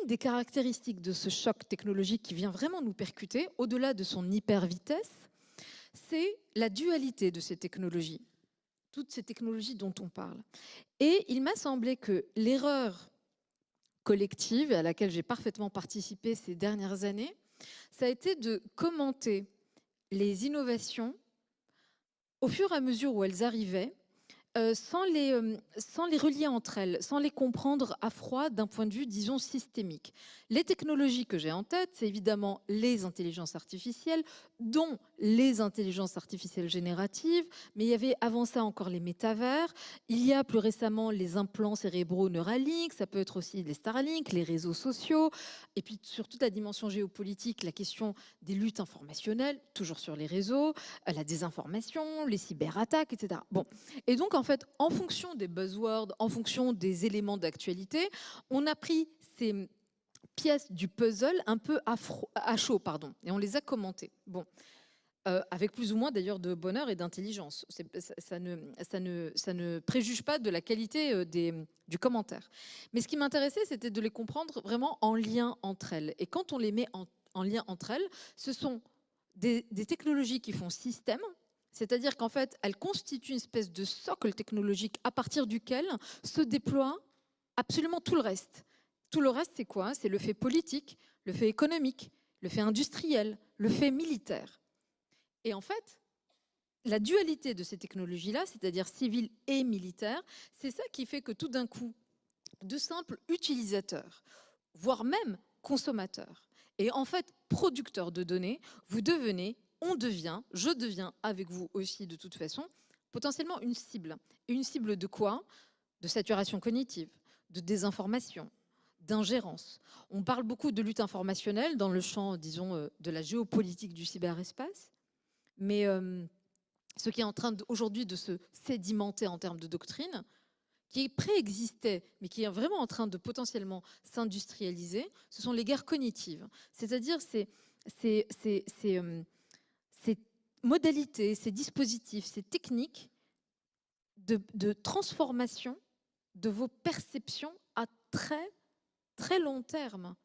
une des caractéristiques de ce choc technologique qui vient vraiment nous percuter, au-delà de son hyper-vitesse, c'est la dualité de ces technologies, toutes ces technologies dont on parle. Et il m'a semblé que l'erreur collective, à laquelle j'ai parfaitement participé ces dernières années, ça a été de commenter les innovations au fur et à mesure où elles arrivaient, sans les relier entre elles, sans les comprendre à froid d'un point de vue, disons, systémique. Les technologies que j'ai en tête, c'est évidemment les intelligences artificielles, dont les intelligences artificielles génératives, mais il y avait avant ça encore les métavers, il y a plus récemment les implants cérébraux Neuralink, ça peut être aussi les Starlink, les réseaux sociaux, et puis sur toute la dimension géopolitique, la question des luttes informationnelles, toujours sur les réseaux, la désinformation, les cyberattaques, etc. Bon, et donc, en fait, en fonction des buzzwords, en fonction des éléments d'actualité, on a pris ces pièces du puzzle un peu à chaud, pardon, et on les a commentées. Bon, avec plus ou moins d'ailleurs de bonheur et d'intelligence. Ça ne préjuge pas de la qualité du commentaire. Mais ce qui m'intéressait, c'était de les comprendre vraiment en lien entre elles. Et quand on les met en lien entre elles, ce sont des technologies qui font système, c'est-à-dire qu'en fait, elles constituent une espèce de socle technologique à partir duquel se déploie absolument tout le reste. Tout le reste, c'est quoi? C'est le fait politique, le fait économique, le fait industriel, le fait militaire. Et en fait, la dualité de ces technologies-là, c'est-à-dire civiles et militaires, c'est ça qui fait que tout d'un coup, de simples utilisateurs, voire même consommateurs, et en fait producteurs de données, vous devenez, on devient, je deviens avec vous aussi de toute façon, potentiellement une cible. Et une cible de quoi? De saturation cognitive, de désinformation, d'ingérence. On parle beaucoup de lutte informationnelle dans le champ, disons, de la géopolitique du cyberespace, mais ce qui est en train aujourd'hui de se sédimenter en termes de doctrine, qui préexistait, mais qui est vraiment en train de potentiellement s'industrialiser, ce sont les guerres cognitives. C'est-à-dire ces modalités, ces dispositifs, ces techniques de transformation de vos perceptions à très, très long terme.